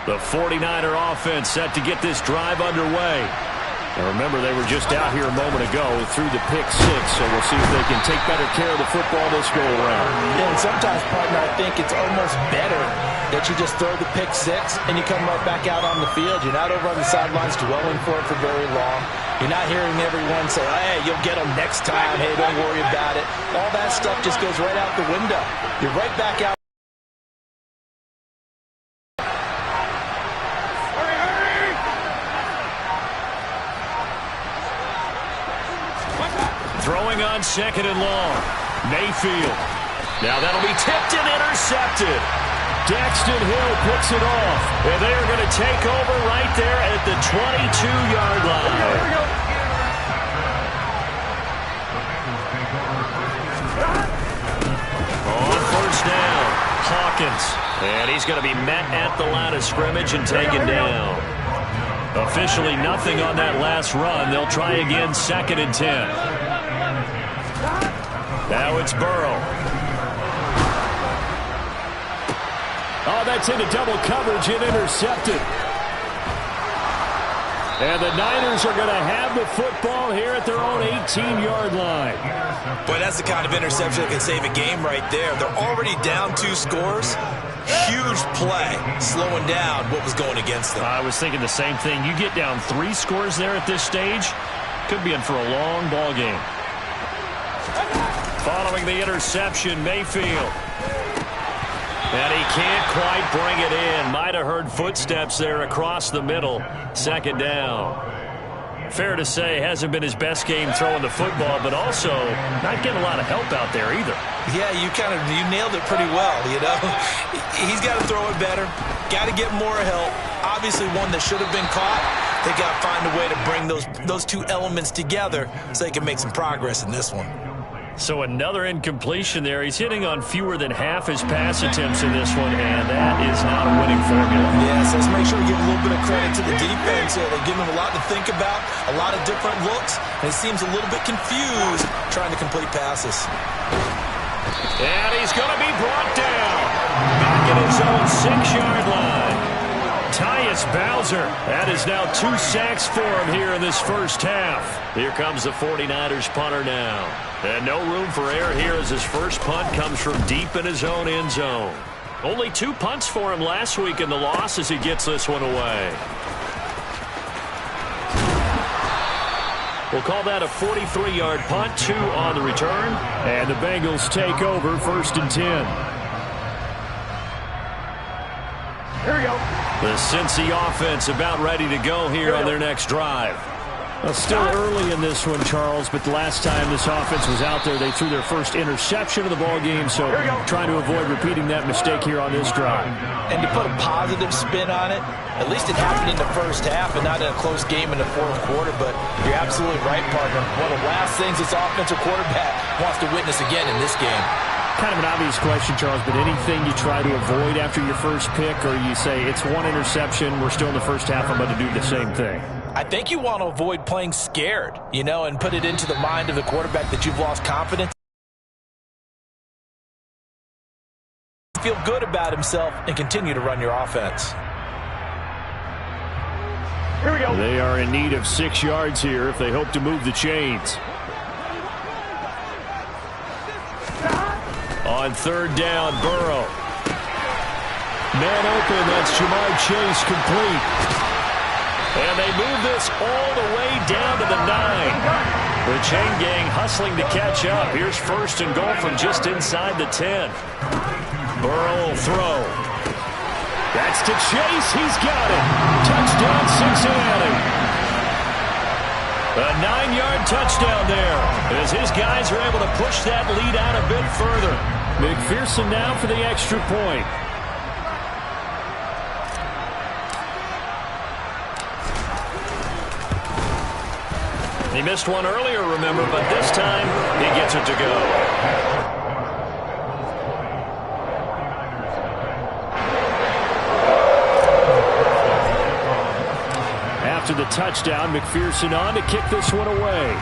The 49er offense set to get this drive underway. Now remember, they were just out here a moment ago through the pick six, so we'll see if they can take better care of the football this go around. Yeah, and sometimes, partner, I think it's almost better that you just throw the pick six and you come right back out on the field. You're not over on the sidelines dwelling for it for very long. You're not hearing everyone say, hey, you'll get them next time. Hey, don't worry about it. All that stuff just goes right out the window. You're right back out. Throwing on second and long. Mayfield. Now that'll be tipped and intercepted. Daxton Hill picks it off. And they are going to take over right there at the 22-yard line. On first down, Hawkins. And he's going to be met at the line of scrimmage and taken down. Officially nothing on that last run. They'll try again, second and 10. Now it's Burrow. Oh, that's into double coverage and intercepted. And the Niners are going to have the football here at their own 18-yard line. Boy, that's the kind of interception that can save a game right there. They're already down 2 scores. Huge play, slowing down what was going against them. I was thinking the same thing. You get down 3 scores there at this stage, could be in for a long ball game. Following the interception, Mayfield. And he can't quite bring it in. Might have heard footsteps there across the middle. Second down. Fair to say, hasn't been his best game throwing the football, but also not getting a lot of help out there either. Yeah, you nailed it pretty well, you know. He's got to throw it better. Got to get more help. Obviously one that should have been caught. They got to find a way to bring those 2 elements together so they can make some progress in this one. So another incompletion there. He's hitting on fewer than half his pass attempts in this one, and that is not a winning formula. Yeah, so let's make sure we give a little bit of credit to the defense. They're giving him a lot to think about, a lot of different looks, and he seems a little bit confused trying to complete passes. And he's going to be brought down. Back at his own 6-yard line. Tyus Bowser. That is now 2 sacks for him here in this first half. Here comes the 49ers punter now. And no room for error here as his first punt comes from deep in his own end zone. Only 2 punts for him last week in the loss as he gets this one away. We'll call that a 43-yard punt, 2 on the return. And the Bengals take over first and 10. Here we go. The Cincy offense about ready to go here on their next drive. Well, still early in this one, Charles, but the last time this offense was out there, they threw their first interception of the ball game, so trying to avoid repeating that mistake here on this drive. And to put a positive spin on it, at least it happened in the first half and not in a close game in the fourth quarter, but you're absolutely right, partner. One of the last things this offensive quarterback wants to witness again in this game. Kind of an obvious question, Charles, but anything you try to avoid after your first pick, or you say it's 1 interception, we're still in the first half, I'm going to do the same thing? I think you want to avoid playing scared, you know, and put it into the mind of the quarterback that you've lost confidence. Feel good about himself and continue to run your offense. Here we go. They are in need of 6 yards here if they hope to move the chains. On third down, Burrow. Man open, that's Ja'Marr Chase complete. And they move this all the way down to the 9. The chain gang hustling to catch up. Here's first and goal from just inside the 10. Burrow will throw. That's to Chase. He's got it. Touchdown, Cincinnati. A 9-yard touchdown there as his guys are able to push that lead out a bit further. McPherson now for the extra point. He missed one earlier, remember, but this time he gets it to go. After the touchdown, McPherson on to kick this one away.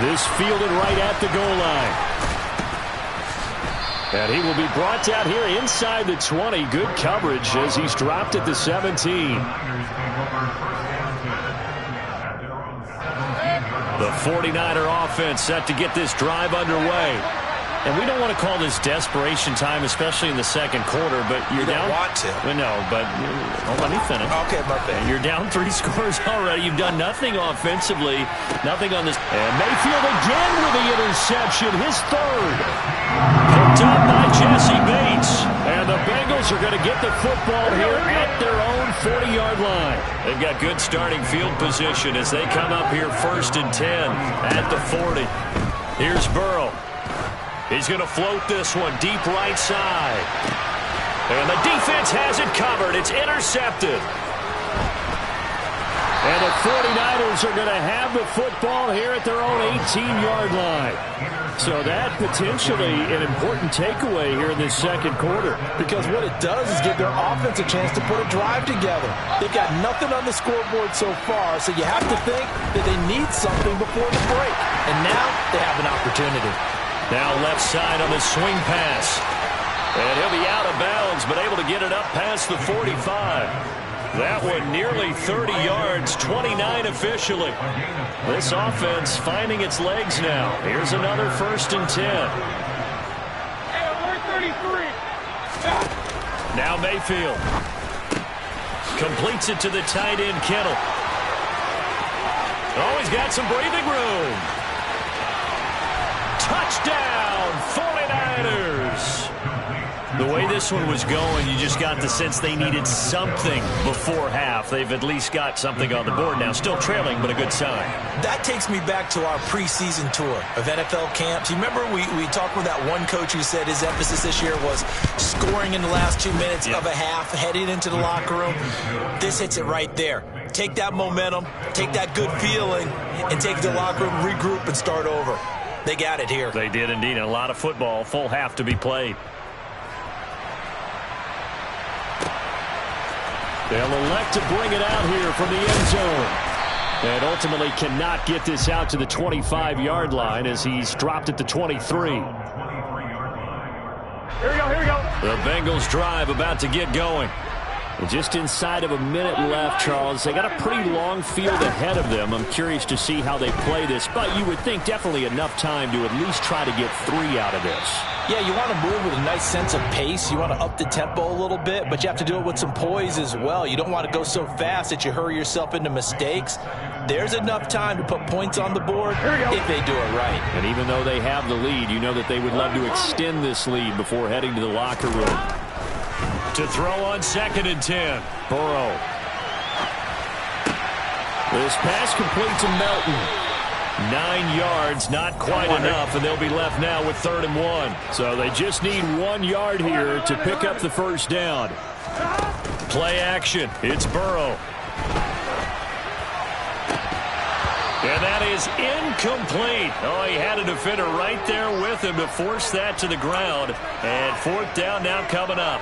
This fielded right at the goal line. And he will be brought down here inside the 20. Good coverage as he's dropped at the 17. The 49er offense set to get this drive underway. And we don't want to call this desperation time, especially in the second quarter, but you're down. You don't want to. No, but let me finish. Okay, my bad. You're down 3 scores already. You've done nothing offensively, nothing on this. And Mayfield again with the interception, his third. Picked up by Jesse Bates. And the Bengals are going to get the football here at their own 40-yard line. They've got good starting field position as they come up here 1st and 10 at the 40. Here's Burrow. He's going to float this one deep right side. And the defense has it covered. It's intercepted. And the 49ers are going to have the football here at their own 18-yard line. So that potentially an important takeaway here in this second quarter. Because what it does is give their offense a chance to put a drive together. They've got nothing on the scoreboard so far, so you have to think that they need something before the break. And now they have an opportunity. Now left side on the swing pass. And he'll be out of bounds, but able to get it up past the 45. That one nearly 30 yards, 29 officially. This offense finding its legs now. Here's another 1st and 10. Now Mayfield. Completes it to the tight end, Kittle. Oh, he's got some breathing room. Touchdown, 49ers. The way this one was going, you just got the sense they needed something before half. They've at least got something on the board now. Still trailing, but a good sign. That takes me back to our preseason tour of NFL camps. You remember we talked with that one coach who said his emphasis this year was scoring in the last 2 minutes of a half, heading into the locker room. This hits it right there. Take that momentum, take that good feeling, and take the locker room, regroup, and start over. They got it here. They did indeed. And a lot of football, full half to be played. They'll elect to bring it out here from the end zone. And ultimately cannot get this out to the 25-yard line as he's dropped at the 23. Here we go. The Bengals drive about to get going. And just inside of a minute left, Charles. They got a pretty long field ahead of them. I'm curious to see how they play this. But you would think definitely enough time to at least try to get 3 out of this. Yeah, you want to move with a nice sense of pace. You want to up the tempo a little bit, but you have to do it with some poise as well. You don't want to go so fast that you hurry yourself into mistakes. There's enough time to put points on the board if they do it right. And even though they have the lead, you know that they would love to extend this lead before heading to the locker room. To throw on 2nd and 10. Burrow. This pass complete to Melton. 9 yards, not quite enough, and they'll be left now with 3rd and 1. So they just need 1 yard here to pick up the first down. Play action. It's Burrow. And that is incomplete. Oh, he had a defender right there with him to force that to the ground. And 4th down now coming up.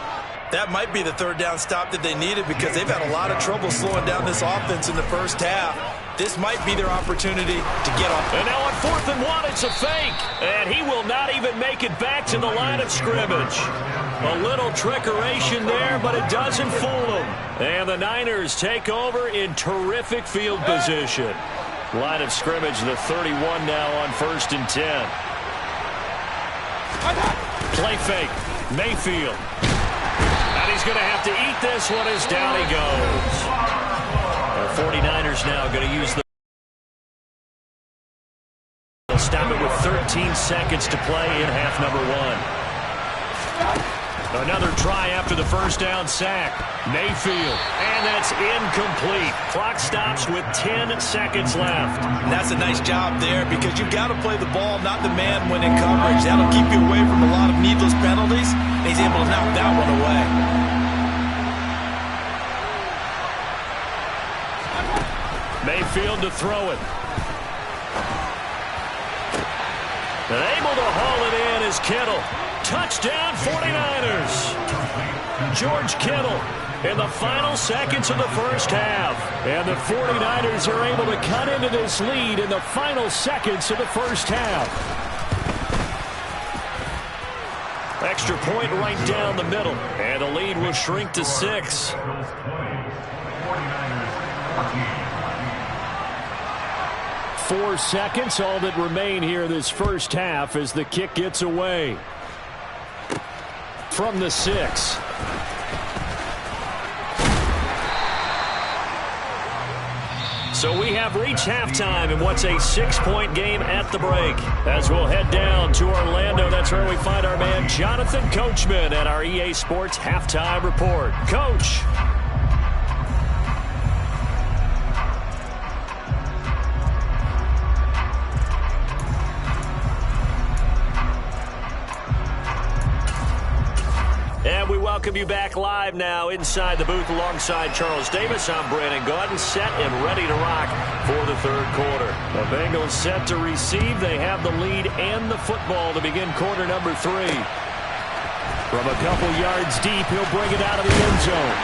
That might be the 3rd down stop that they needed because they've had a lot of trouble slowing down this offense in the first half. This might be their opportunity to get off. And now on 4th and 1, it's a fake. And he will not even make it back to the line of scrimmage. A little trickeration there, but it doesn't fool them. And the Niners take over in terrific field position. Line of scrimmage, the 31 now on 1st and 10. Play fake. Mayfield. And he's going to have to eat this one as down he goes. The 49ers now going to use the... They'll stop it with 13 seconds to play in half number 1. Another try after the first down sack. Mayfield. And that's incomplete. Clock stops with 10 seconds left. And that's a nice job there because you've got to play the ball, not the man when in coverage. That'll keep you away from a lot of needless penalties. And he's able to knock that one away. Mayfield to throw it. And able to haul it in is Kittle. Touchdown 49ers. George Kittle in the final seconds of the first half. And the 49ers are able to cut into this lead in the final seconds of the first half. extra point right down the middle. And the lead will shrink to 6. 4 seconds, all that remain here this first half as the kick gets away. From the 6. So we have reached halftime in what's a 6-point game at the break. As we'll head down to Orlando, that's where we find our man Jonathan Coachman at our EA Sports Halftime Report. Coach. And we welcome you back live now inside the booth alongside Charles Davis. I'm Brandon Gaudin, set and ready to rock for the third quarter. The Bengals set to receive. They have the lead and the football to begin quarter number 3. From a couple yards deep, he'll bring it out of the end zone.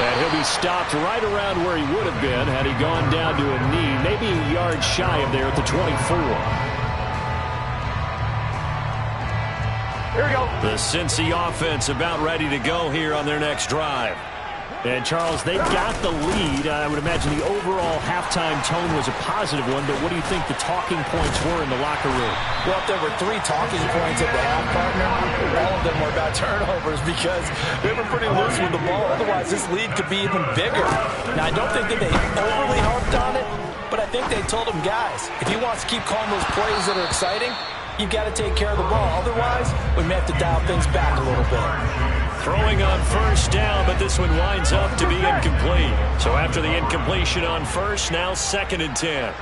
And he'll be stopped right around where he would have been had he gone down to a knee, maybe a yard shy of there at the 24. Here we go. The Cincy offense about ready to go here on their next drive. And, Charles, they've got the lead. I would imagine the overall halftime tone was a positive one, but what do you think the talking points were in the locker room? Well, if there were 3 talking points at the half, partner, all of them were about turnovers because they were pretty loose with the ball. Otherwise, this lead could be even bigger. Now, I don't think that they overly harped on it, but I think they told them, guys, if he wants to keep calling those plays that are exciting, you've got to take care of the ball. Otherwise, we may have to dial things back a little bit. Throwing on first down, but this one winds up to be incomplete. So after the incompletion on first, now 2nd and 10.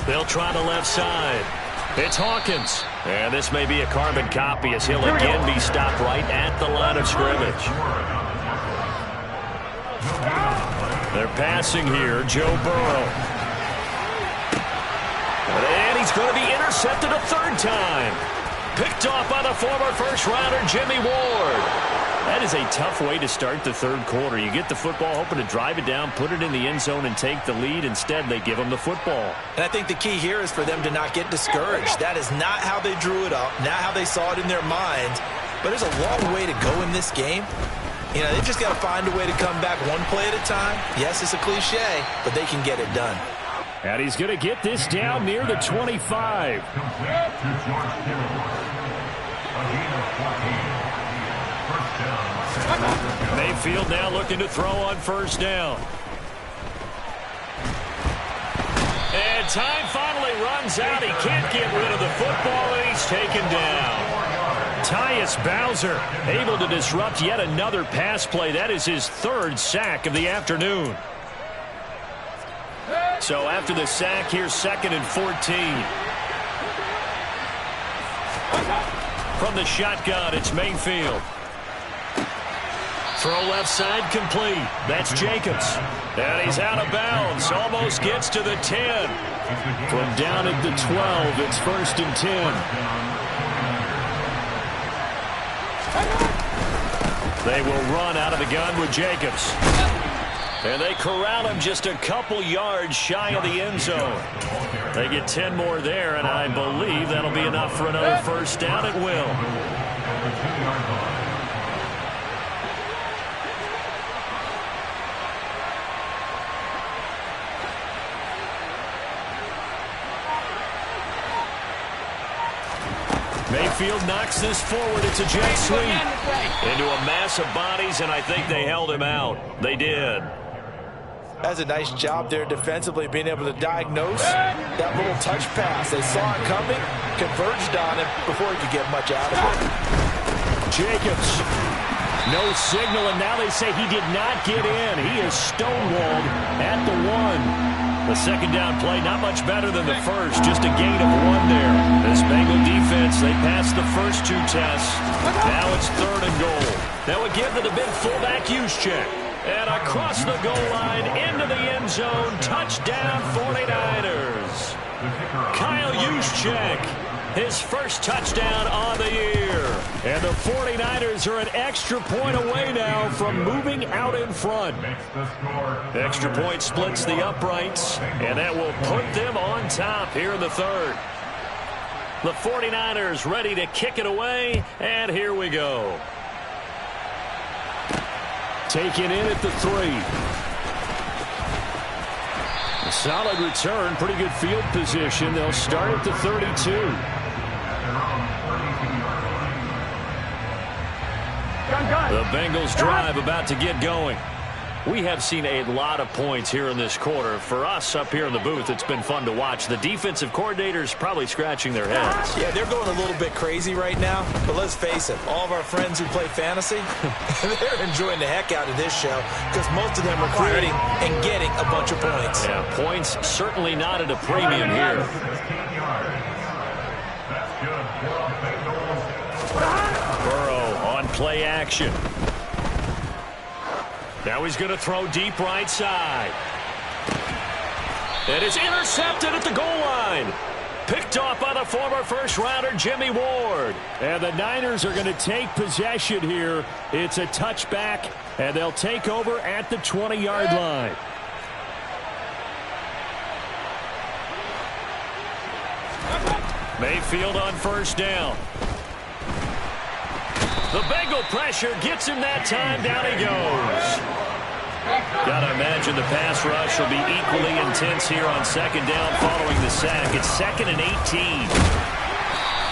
They'll try the left side. It's Hawkins. And this may be a carbon copy as he'll again be stopped right at the line of scrimmage. They're passing here. Joe Burrow. And he's going to be intercepted a 3rd time. Picked off by the former first-rounder Jimmy Ward. That is a tough way to start the third quarter. You get the football, hoping to drive it down, put it in the end zone, and take the lead. Instead, they give them the football. And I think the key here is for them to not get discouraged. That is not how they drew it up, not how they saw it in their minds. But there's a long way to go in this game. You know, they've just got to find a way to come back one play at a time. Yes, it's a cliche, but they can get it done. And he's going to get this down near the 25. Mayfield now looking to throw on first down. And time finally runs out. He can't get rid of the football, and he's taken down. Tyus Bowser able to disrupt yet another pass play. That is his 3rd sack of the afternoon. So after the sack, here's 2nd and 14. From the shotgun, it's Mayfield. Throw left side complete. That's Jacobs. And he's out of bounds. Almost gets to the 10. From down at the 12, it's 1st and 10. They will run out of the gun with Jacobs. And they corral him just a couple yards shy of the end zone. They get 10 more there, and I believe that'll be enough for another first down. It will. Mayfield knocks this forward. It's a jet sweep into a mass of bodies, and I think they held him out. They did. That's a nice job there defensively, being able to diagnose that little touch pass. They saw it coming, converged on him before he could get much out of it. Jacobs, no signal, and now they say he did not get in. He is stonewalled at the 1. The second down play, not much better than the first, just a gain of 1 there. This Bengal defense, they passed the first 2 tests. Now it's 3rd and goal. That would give to the big fullback Juszczyk. And across the goal line, into the end zone, touchdown 49ers. Kyle Juszczyk, his first touchdown on the year. And the 49ers are an extra point away now from moving out in front. Extra point splits the uprights, and that will put them on top here in the 3rd. The 49ers ready to kick it away, and here we go. Taken in at the 3. A solid return, pretty good field position. They'll start at the 32. The Bengals drive about to get going. We have seen a lot of points here in this quarter. For us up here in the booth, it's been fun to watch. The defensive coordinators probably scratching their heads. Yeah, they're going a little bit crazy right now. But let's face it, all of our friends who play fantasy, they're enjoying the heck out of this show because most of them are creating and getting a bunch of points. Yeah, points certainly not at a premium here. Burrow on play action. Now he's going to throw deep right side. It is intercepted at the goal line. Picked off by the former first-rounder Jimmy Ward. And the Niners are going to take possession here. It's a touchback, and they'll take over at the 20-yard line. Mayfield on first down. The Bengal pressure gets him that time. Down he goes. Got to imagine the pass rush will be equally intense here on second down following the sack. It's 2nd and 18.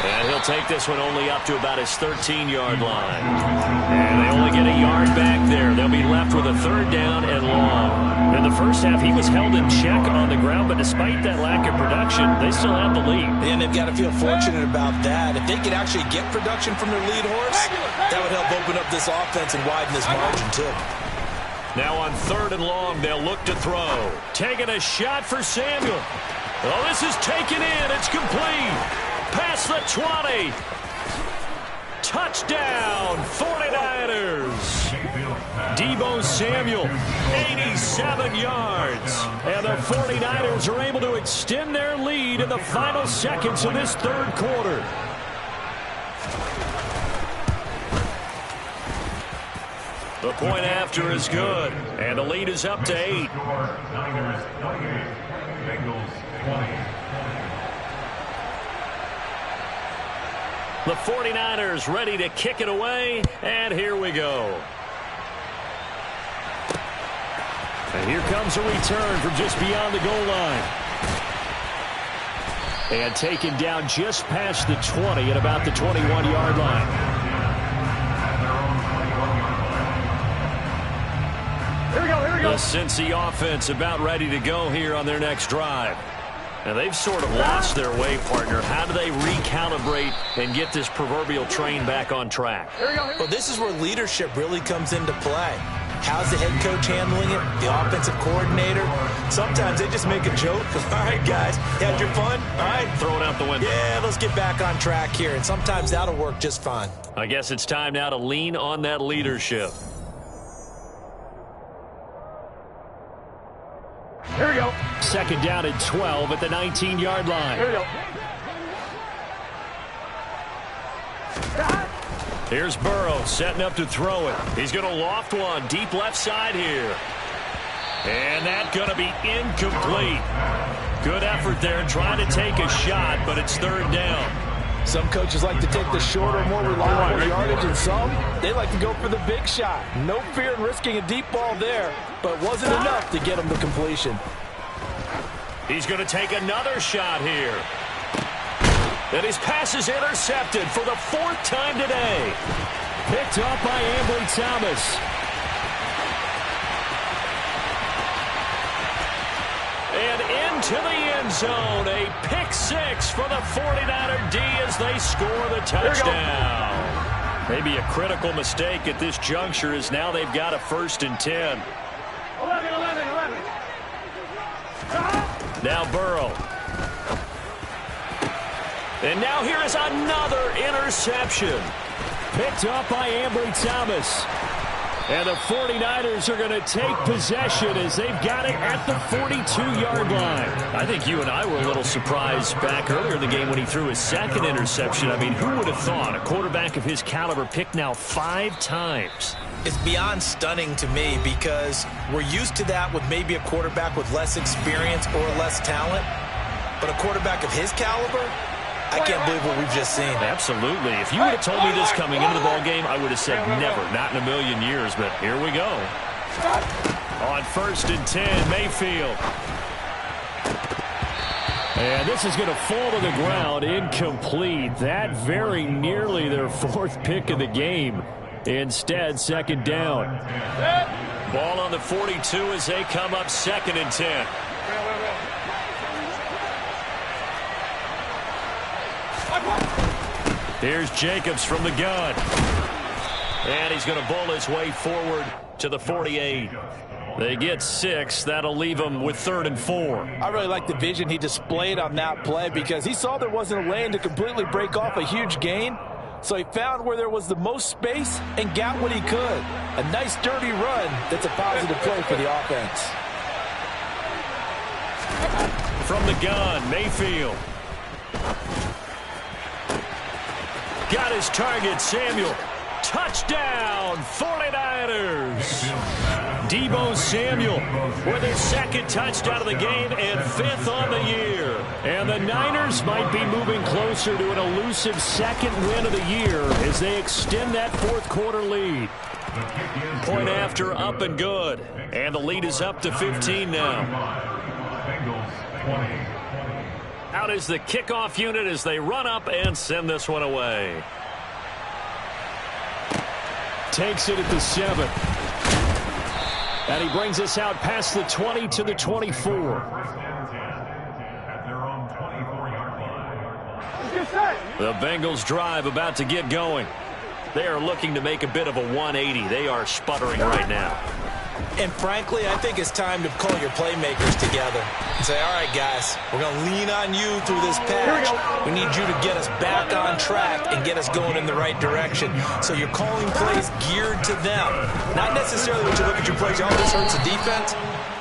And he'll take this one only up to about his 13-yard line. And they only get a yard back there. They'll be left with a 3rd down and long. In the first half, he was held in check on the ground, but despite that lack of production, they still have the lead. And they've got to feel fortunate about that. If they could actually get production from their lead horse, that would help open up this offense and widen this margin, too. Now on 3rd and long, they'll look to throw. Taking a shot for Samuel. Oh, this is taken in. It's complete. Past the 20. Touchdown, 49ers. Deebo Samuel, 87 yards. And the 49ers are able to extend their lead in the final seconds of this 3rd quarter. The point after is good, and the lead is up to 8. The 49ers ready to kick it away, and here we go. And here comes a return from just beyond the goal line. And taken down just past the 20 at about the 21-yard line. The Cincy offense about ready to go here on their next drive. Now, they've sort of lost their way, partner. How do they recalibrate and get this proverbial train back on track? Well, this is where leadership really comes into play. How's the head coach handling it? The offensive coordinator? Sometimes they just make a joke. All right, guys, you had your fun? All right. Throw it out the window. Yeah, let's get back on track here. And sometimes that'll work just fine. I guess it's time now to lean on that leadership. Here we go. 2nd down and 12 at the 19-yard line. Here we go. Here's Burrow setting up to throw it. He's going to loft one deep left side here. And that's going to be incomplete. Good effort there trying to take a shot, but it's 3rd down. Some coaches like to take the shorter, more reliable yardage, and some, they like to go for the big shot. No fear in risking a deep ball there, but it wasn't enough to get him to completion. He's going to take another shot here. And his pass is intercepted for the 4th time today. Picked up by Ambry Thomas. And into the end zone, a pick 6 for the 49er D as they score the touchdown. Maybe a critical mistake at this juncture as now they've got a 1st and 10. 11. Now Burrow. And now here is another interception. Picked up by Ambry Thomas. And the 49ers are going to take possession as they've got it at the 42-yard line. I think you and I were a little surprised back earlier in the game when he threw his 2nd interception. I mean, who would have thought a quarterback of his caliber picked now 5 times? It's beyond stunning to me because we're used to that with maybe a quarterback with less experience or less talent. But a quarterback of his caliber, I can't believe what we've just seen. Absolutely. If you would have told me this coming into the ball game, I would have said never, not in a million years. But here we go. On 1st and 10, Mayfield. And this is going to fall to the ground, incomplete. That very nearly their 4th pick of the game. Instead, 2nd down. Ball on the 42 as they come up 2nd and 10. Here's Jacobs from the gun. And he's going to bowl his way forward to the 48. They get 6. That'll leave them with 3rd and 4. I really like the vision he displayed on that play because he saw there wasn't a lane to completely break off a huge gain. So he found where there was the most space and got what he could. A nice dirty run that's a positive play for the offense. From the gun, Mayfield. Got his target, Samuel. Touchdown, 49ers. Deebo Samuel with his 2nd touchdown of the game and 5th on the year. And the Niners might be moving closer to an elusive 2nd win of the year as they extend that 4th quarter lead. Point after, up and good. And the lead is up to 15 now. Out is the kickoff unit as they run up and send this one away. Takes it at the 7. And he brings us out past the 20 to the 24. The Bengals drive about to get going. They are looking to make a bit of a 180. They are sputtering right now. And frankly, I think it's time to call your playmakers together and say, all right, guys, we're going to lean on you through this patch. We need you to get us back on track and get us going in the right direction. So you're calling plays geared to them. Not necessarily when you look at your plays, oh, this hurts the defense.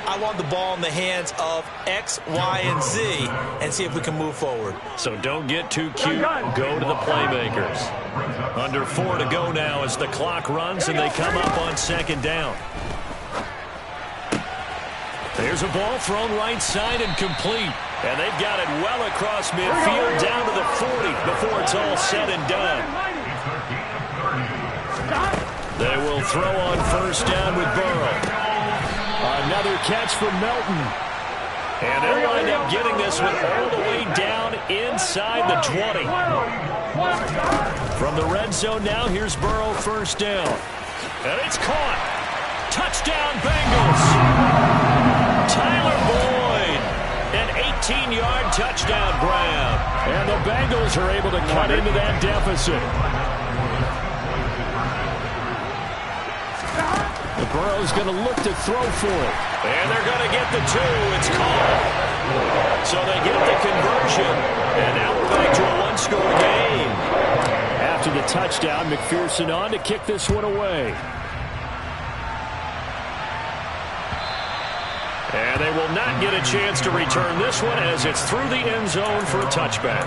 I want the ball in the hands of X, Y, and Z and see if we can move forward. So don't get too cute. Go to the playmakers. Under 4 to go now as the clock runs and they come up on 2nd down. There's a ball thrown right side and complete. And they've got it well across midfield down to the 40 before it's all said and done. They will throw on 1st down with Burrow. Another catch for Melton. And they'll wind up getting this one all the way down inside the 20. From the red zone now, here's Burrow 1st down. And it's caught. Touchdown Bengals. Tyler Boyd, an 18-yard touchdown grab. And the Bengals are able to cut into that deficit. The Burrow's going to look to throw for it. And they're going to get the 2. It's caught. So they get the conversion. And now we're back to a 1-score game. After the touchdown, McPherson on to kick this one away. And they will not get a chance to return this one as it's through the end zone for a touchback.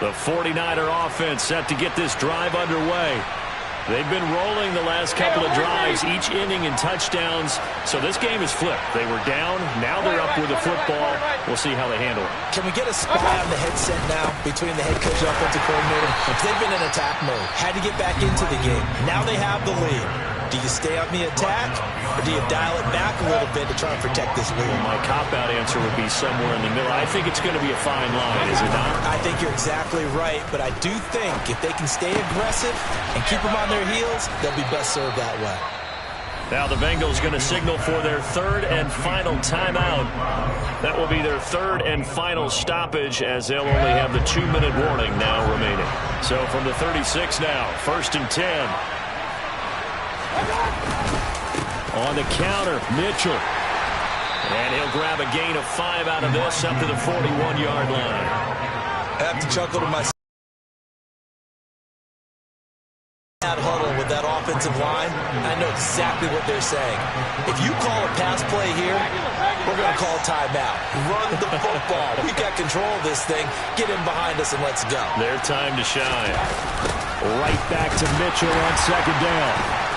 The 49er offense set to get this drive underway. They've been rolling the last couple of drives, each inning in touchdowns. So this game is flipped. They were down. Now they're up with the football. We'll see how they handle it. Can we get a spy on the headset now between the head coach and offensive coordinator? They've been in attack mode. Had to get back into the game. Now they have the lead. Do you stay on the attack, or do you dial it back a little bit to try and protect this lead? My cop-out answer would be somewhere in the middle. I think it's going to be a fine line, is it not? I think you're exactly right, but I do think if they can stay aggressive and keep them on their heels, they'll be best served that way. Now the Bengals going to signal for their 3rd and final timeout. That will be their 3rd and final stoppage as they'll only have the 2-minute warning now remaining. So from the 36 now, 1st and 10. On the counter, Mitchell. And he'll grab a gain of 5 out of this up to the 41-yard line. I have to chuckle to myself. That huddle with that offensive line, I know exactly what they're saying. If you call a pass play here, we're going to call timeout. Run the football. We've got control of this thing. Get in behind us and let's go. Their time to shine. Right back to Mitchell on 2nd down.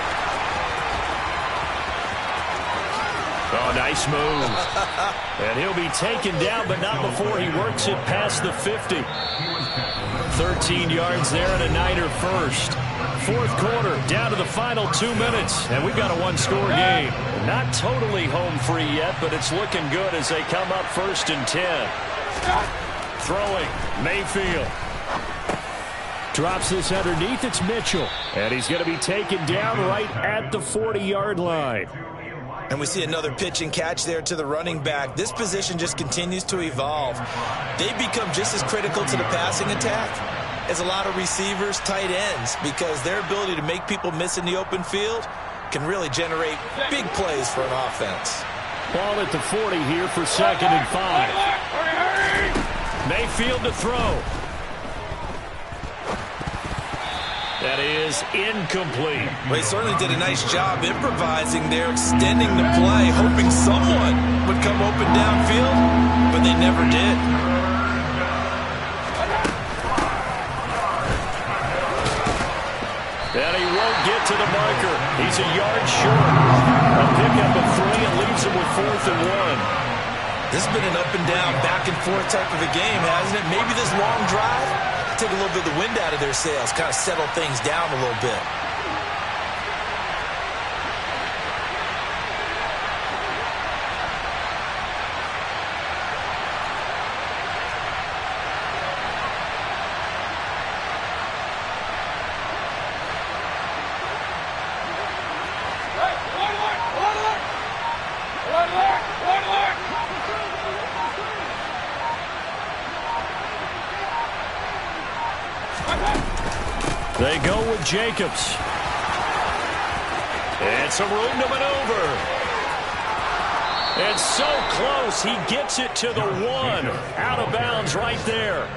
Oh, nice move. And he'll be taken down, but not before he works it past the 50. 13 yards there and a Niner first. Fourth quarter, down to the final 2 minutes, and we've got a one-score game. Not totally home free yet, but it's looking good as they come up 1st and 10. Throwing, Mayfield. Drops this underneath, it's Mitchell. And he's going to be taken down right at the 40-yard line. And we see another pitch and catch there to the running back. This position just continues to evolve. They become just as critical to the passing attack as a lot of receivers, tight ends, because their ability to make people miss in the open field can really generate big plays for an offense. Ball at the 40 here for 2nd and 5. Mayfield to throw. That is incomplete. Well, he certainly did a nice job improvising there, extending the play, hoping someone would come open downfield, but they never did. And he won't get to the marker. He's a yard short. A pickup of 3 and leaves him with 4th and 1. This has been an up and down, back and forth type of a game, hasn't it? Maybe this long drive take a little bit of the wind out of their sails, kind of settle things down a little bit. They go with Jacobs. And some room to maneuver. And so close, he gets it to the 1. Out of bounds right there.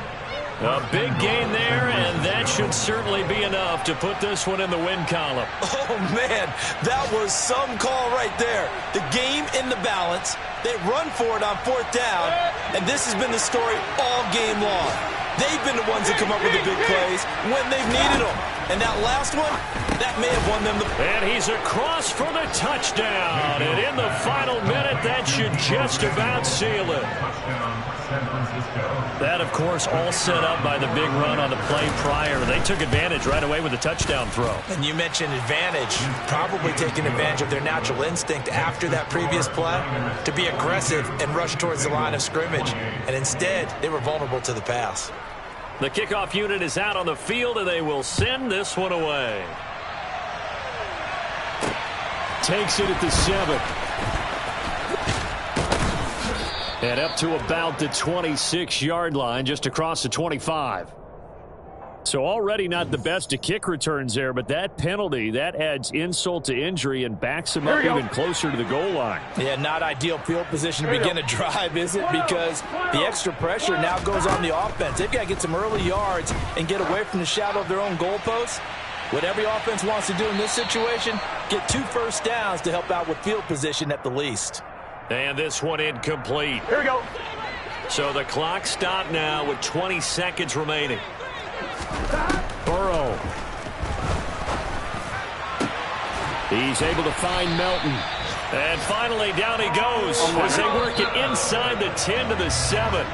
A big gain there, and that should certainly be enough to put this one in the win column. Oh, man, that was some call right there. The game in the balance. They run for it on 4th down, and this has been the story all game long. They've been the ones that come up with the big plays when they've needed them. And that last one, that may have won them the... And he's across for the touchdown. And in the final minute, that should just about seal it. That, of course, all set up by the big run on the play prior. They took advantage right away with the touchdown throw. And you mentioned advantage. Probably taking advantage of their natural instinct after that previous play to be aggressive and rush towards the line of scrimmage. And instead, they were vulnerable to the pass. The kickoff unit is out on the field, and they will send this one away. Takes it at the 7. And up to about the 26-yard line, just across the 25. So already not the best of kick returns there, but that penalty, that adds insult to injury and backs him up even closer to the goal line. Yeah, not ideal field position to begin a drive, is it? Because the extra pressure now goes on the offense. They've got to get some early yards and get away from the shadow of their own goalposts. What every offense wants to do in this situation, get 2 first downs to help out with field position at the least. And this one incomplete. Here we go. So the clock stopped now with 20 seconds remaining. Burrow. He's able to find Melton. And finally down he goes as they work it inside the 10 to the 7.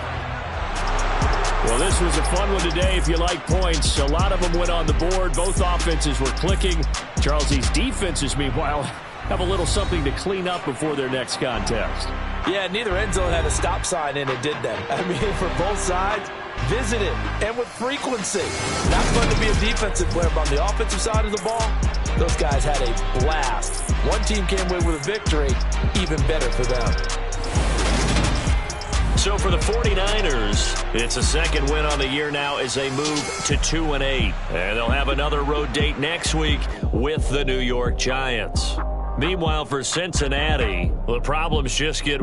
Well, this was a fun one today if you like points. A lot of them went on the board. Both offenses were clicking. Charles, these defenses, meanwhile, have a little something to clean up before their next contest. Yeah, neither end zone had a stop sign in it, did they? I mean, for both sides, visit it, and with frequency. Not fun to be a defensive player, but on the offensive side of the ball, those guys had a blast. One team came away with a victory, even better for them. So for the 49ers, it's a second win on the year now as they move to 2-8. And they'll have another road date next week with the New York Giants. Meanwhile, for Cincinnati, the problems just get